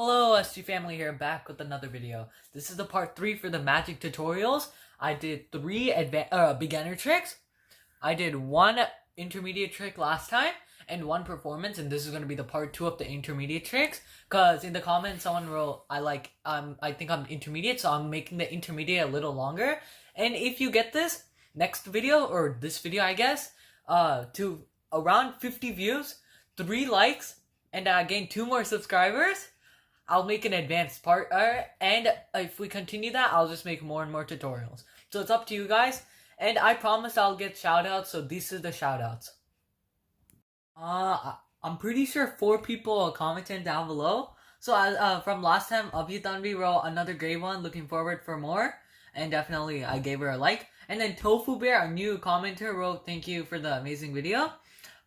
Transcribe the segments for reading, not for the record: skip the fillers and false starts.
Hello, SG family here, back with another video. This is the part 3 for the magic tutorials. I did 3 beginner tricks. I did 1 intermediate trick last time and 1 performance, and this is going to be the part 2 of the intermediate tricks. Cause in the comments someone wrote I think I'm intermediate, so I'm making the intermediate a little longer. And if you get this next video, or this video I guess, to around 50 views, 3 likes, and I gain 2 more subscribers, I'll make an advanced part, and if we continue that, I'll just make more and more tutorials. So it's up to you guys, and I promise I'll get shoutouts, so these are the shoutouts. I'm pretty sure 4 people commented down below. So from last time, Abhitanvi wrote another great one, looking forward for more, and definitely I gave her a like. And then Tofu Bear, our new commenter, wrote thank you for the amazing video.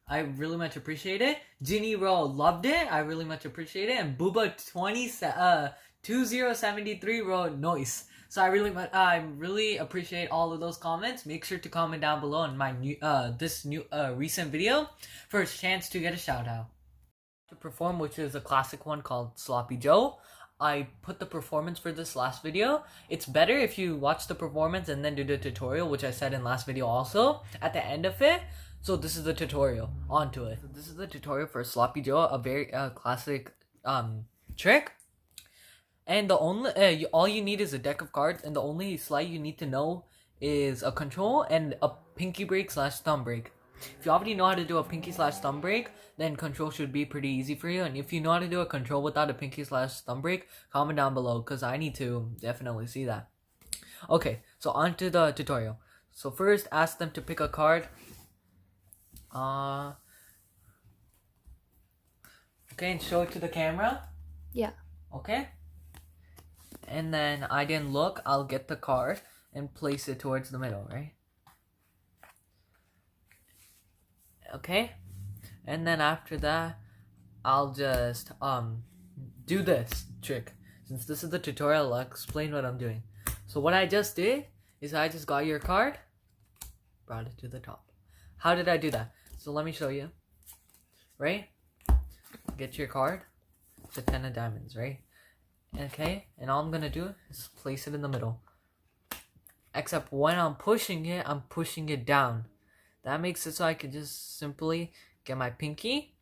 I really much appreciate it. Ginny Rowe loved it. I really much appreciate it. And Booba 2073 wrote noise. So I really appreciate all of those comments. Make sure to comment down below in my new recent video for a chance to get a shout out. To perform, which is a classic one called Sloppy Joe. I put the performance for this last video. It's better if you watch the performance and then do the tutorial, which I said in last video also at the end of it. So this is the tutorial, onto it. So this is the tutorial for Sloppy Joe, a very classic trick. And the only all you need is a deck of cards, and the only slide you need to know is a control and a pinky break / thumb break. If you already know how to do a pinky / thumb break, then control should be pretty easy for you. And if you know how to do a control without a pinky / thumb break, comment down below, because I need to definitely see that. Okay, so onto the tutorial. So first, ask them to pick a card. Okay, and show it to the camera. Yeah. Okay. And then I didn't look. I'll get the card and place it towards the middle, right? Okay. And then after that, I'll just do this trick. Since this is the tutorial, I'll explain what I'm doing. So what I just did is I just got your card, brought it to the top. How did I do that? So let me show you. Right? Get your card. It's a 10 of diamonds, right? Okay, and all I'm gonna do is place it in the middle. Except when I'm pushing it down. That makes it so I can just simply get my pinky.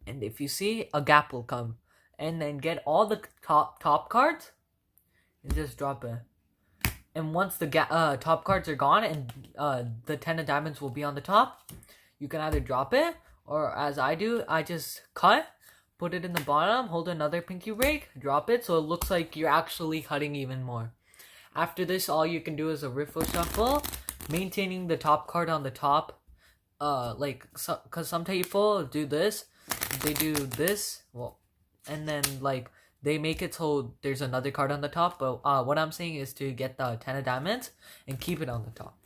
And if you see, a gap will come. And then get all the top cards and just drop it. And once the top cards are gone and the 10 of diamonds will be on the top, you can either drop it, or as I do, I just cut, put it in the bottom, hold another pinky break, drop it, so it looks like you're actually cutting even more. After this, all you can do is a riffle shuffle, maintaining the top card on the top, cause some people do this, they do this, well, and then they make it so there's another card on the top, but what I'm saying is to get the 10 of diamonds and keep it on the top.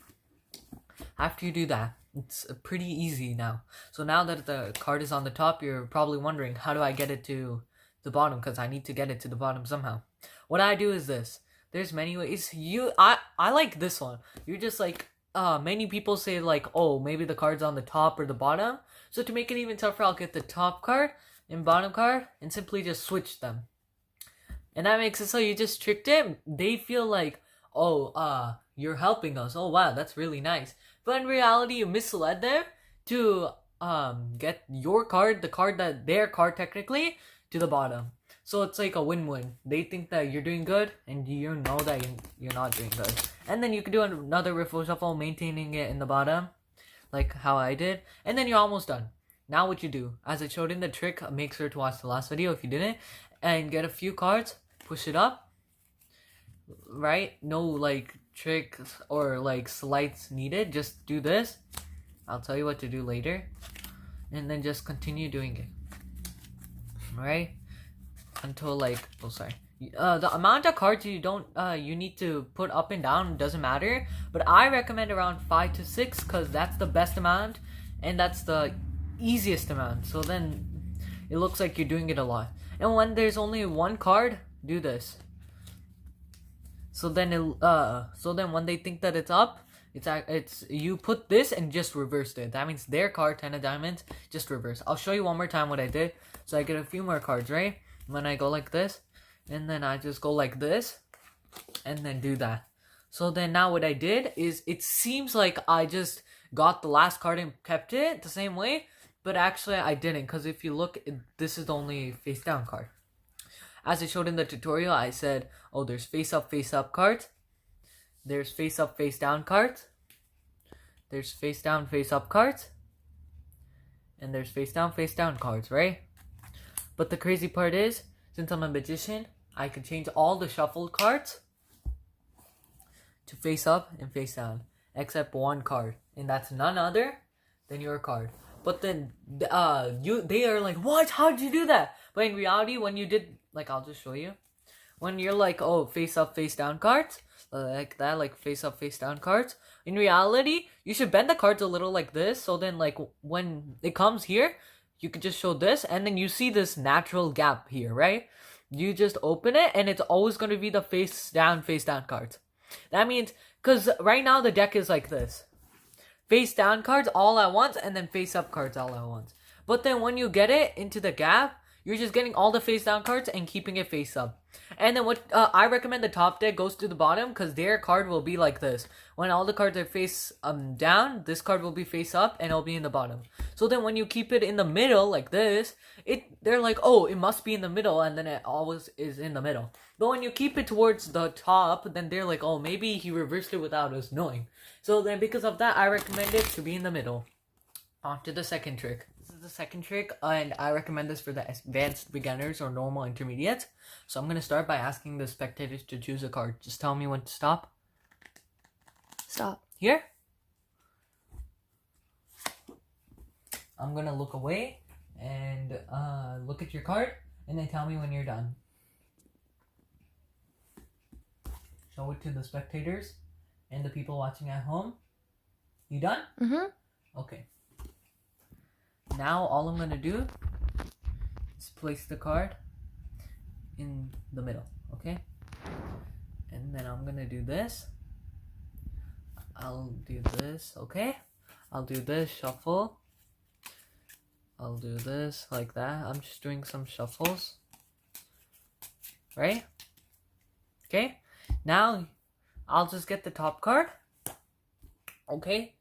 After you do that, it's pretty easy now. So now that the card is on the top, you're probably wondering, how do I get it to the bottom? Because I need to get it to the bottom somehow. What I do is this. There's many ways. I like this one. You're just many people say oh, maybe the card's on the top or the bottom. So to make it even tougher, I'll get the top card and bottom card and simply just switch them. And that makes it so you just tricked it. They feel like, oh, you're helping us. Oh, wow, that's really nice. But in reality, you misled them to get your card, the card that their card technically, to the bottom. So it's like a win-win. They think that you're doing good, and you know that you're not doing good. And then you can do another riffle shuffle, maintaining it in the bottom, like how I did. And then you're almost done. Now what you do, as I showed in the trick, make sure to watch the last video if you didn't, and get a few cards, push it up, right? No tricks or slides needed, just do this. I'll tell you what to do later, and then just continue doing it, right? Until the amount of cards you need to put up and down doesn't matter, but I recommend around 5 to 6 because that's the best amount and that's the easiest amount. So then it looks like you're doing it a lot. And when there's only one card, do this. So then when they think that it's up, it's you put this and just reversed it. That means their card, 10 of diamonds, just reverse. I'll show you one more time what I did. So I get a few more cards, right? when I go like this, and then I just go like this, and then do that. So then now what I did is, it seems like I just got the last card and kept it the same way, but actually I didn't, because if you look, this is the only face down card. As I showed in the tutorial, I said, oh, there's face up cards, there's face up face down cards, there's face down face up cards, and there's face down cards, right? But the crazy part is, since I'm a magician, I can change all the shuffled cards to face up and face down, except one card, and that's none other than your card. But then, they are like, what? How'd you do that? But in reality, when you did, like, I'll just show you. When you're like, oh, face up, face down cards, like that, like face up, face down cards. In reality, you should bend the cards a little like this, so then, like, when it comes here, you could just show this, and then you see this natural gap here, right? You just open it, and it's always going to be the face down cards. That means, because right now the deck is like this. Face down cards all at once, and then face up cards all at once. But then when you get it into the gap, you're just getting all the face down cards and keeping it face up. And then what I recommend, the top deck goes to the bottom, because their card will be like this. When all the cards are face down, this card will be face up and it'll be in the bottom. So then when you keep it in the middle like this, they're like, oh, it must be in the middle, and then it always is in the middle. But when you keep it towards the top, then they're like, oh, maybe he reversed it without us knowing. So then because of that, I recommend it to be in the middle. On to the second trick. This is the second trick, and I recommend this for the advanced beginners or normal intermediates. So I'm going to start by asking the spectators to choose a card. Just tell me when to stop. Stop. Here. I'm going to look away and look at your card, and then tell me when you're done. Show it to the spectators and the people watching at home. You done? Mm-hmm. Okay. Now all I'm gonna do is place the card in the middle, okay? And then I'm gonna do this. I'll do this, okay? I'll do this, shuffle. I'll do this like that. I'm just doing some shuffles. Right? Okay? Now I'll just get the top card. Okay?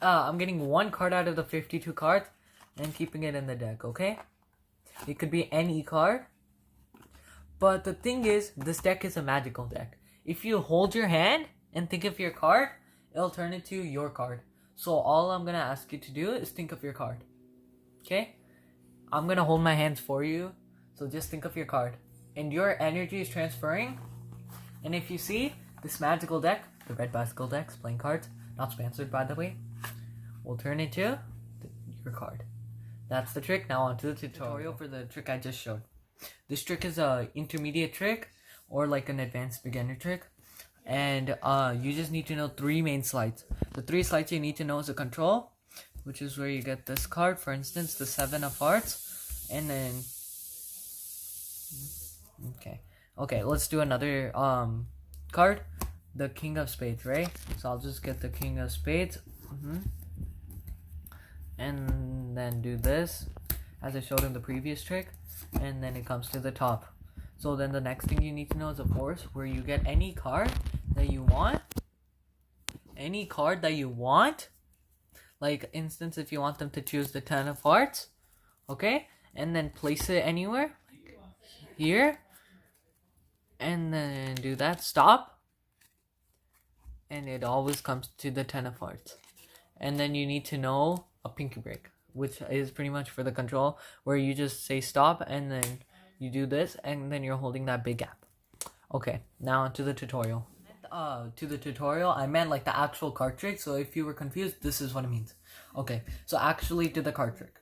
I'm getting one card out of the 52 cards and keeping it in the deck, okay? It could be any card. But the thing is, this deck is a magical deck. If you hold your hand and think of your card, it'll turn into your card. So all I'm going to ask you to do is think of your card. Okay? I'm going to hold my hands for you. So just think of your card. And your energy is transferring. And if you see this magical deck, the Red Bicycle decks, playing cards, not sponsored by the way, will turn into your card. That's the trick. Now on to the tutorial for the trick I just showed. This trick is a intermediate trick or like an advanced beginner trick. And you just need to know 3 main slides. The 3 slides you need to know is a control, which is where you get this card, for instance, the 7 of Hearts. And then okay, let's do another card, the King of Spades, right? So I'll just get the King of Spades, and then do this as I showed in the previous trick, and then it comes to the top. So then the next thing you need to know is a force, where you get any card that you want, like instance if you want them to choose the 10 of Hearts, okay, and then place it anywhere, like here, and then do that, stop, and it always comes to the 10 of Hearts. And then you need to know a pinky break, which is pretty much for the control, where you just say stop and then you do this, and then you're holding that big gap. Okay, now to the tutorial. I meant like the actual card trick, so if you were confused, this is what it means. Okay, so actually to the card trick.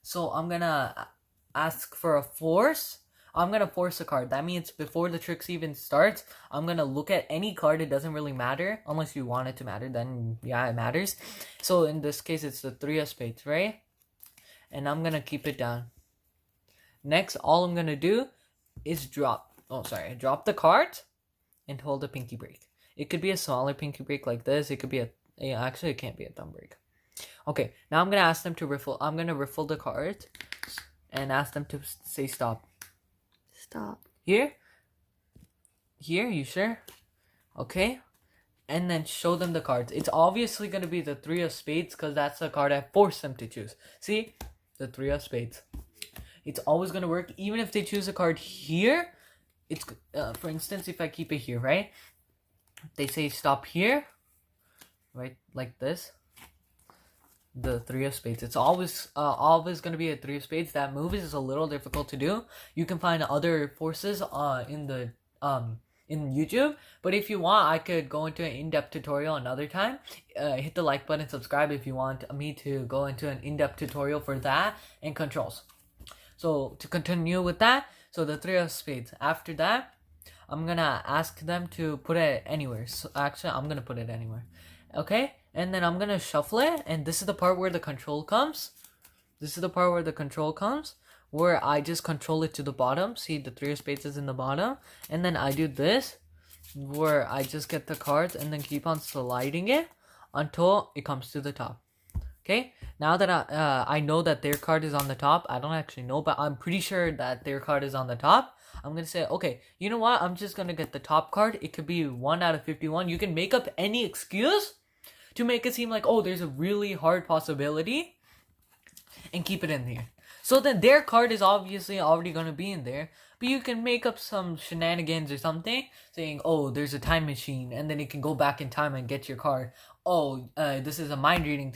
So I'm gonna ask for a force. I'm gonna force a card. That means before the tricks even starts, I'm gonna look at any card. It doesn't really matter, unless you want it to matter, then yeah, it matters. So in this case, it's the 3 of Spades, right? And I'm gonna keep it down. Next, all I'm gonna do is drop the card and hold a pinky break. It could be a smaller pinky break like this. It could be actually it can't be a thumb break. Okay, now I'm gonna ask them to riffle. I'm gonna riffle the card and ask them to say stop. Stop. Here? Here, you sure? Okay. And then show them the cards. It's obviously going to be the 3 of spades because that's the card I forced them to choose. See? The 3 of spades. It's always going to work. Even if they choose a card here, it's for instance, if I keep it here, right? They say stop here, right? Like this. The 3 of spades. It's always going to be a 3 of spades. That move is a little difficult to do. You can find other forces in YouTube, but if you want, I could go into an in-depth tutorial another time. Hit the like button, subscribe if you want me to go into an in-depth tutorial for that and controls. So to continue with that, so the 3 of spades. After that, I'm gonna ask them to put it anywhere. So actually, I'm gonna put it anywhere. Okay, and then I'm gonna shuffle it, and this is the part where the control comes. This is the part where the control comes, where I just control it to the bottom. See, the 3 of spades is in the bottom, and then I do this, where I just get the cards and then keep on sliding it until it comes to the top. Okay, now that I know that their card is on the top, I don't actually know, but I'm pretty sure that their card is on the top. I'm gonna say, okay, you know what? I'm just gonna get the top card. It could be 1 out of 51. You can make up any excuse to make it seem like, oh, there's a really hard possibility, and keep it in here. So then their card is obviously already gonna be in there, but you can make up some shenanigans or something, saying, oh, there's a time machine, and then you can go back in time and get your card. Oh, this is a mind reading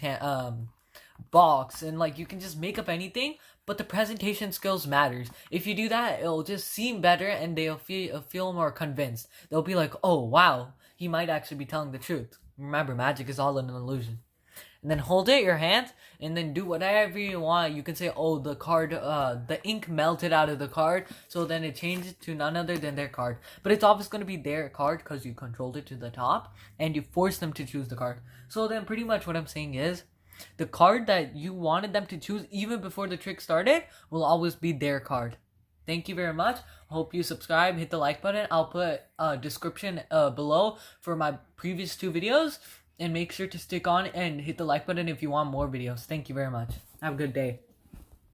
box, and like you can just make up anything, but the presentation skills matters. If you do that, it'll just seem better, and they'll feel more convinced. They'll be like, oh wow, he might actually be telling the truth. Remember, magic is all an illusion. And then hold it your hand, and then do whatever you want. You can say, oh, the card, the ink melted out of the card, so then it changes to none other than their card. But it's always going to be their card because you controlled it to the top, and you forced them to choose the card. So then pretty much what I'm saying is, the card that you wanted them to choose even before the trick started will always be their card. Thank you very much. Hope you subscribe, hit the like button. I'll put a description below for my previous 2 videos. And make sure to stick on and hit the like button if you want more videos. Thank you very much. Have a good day.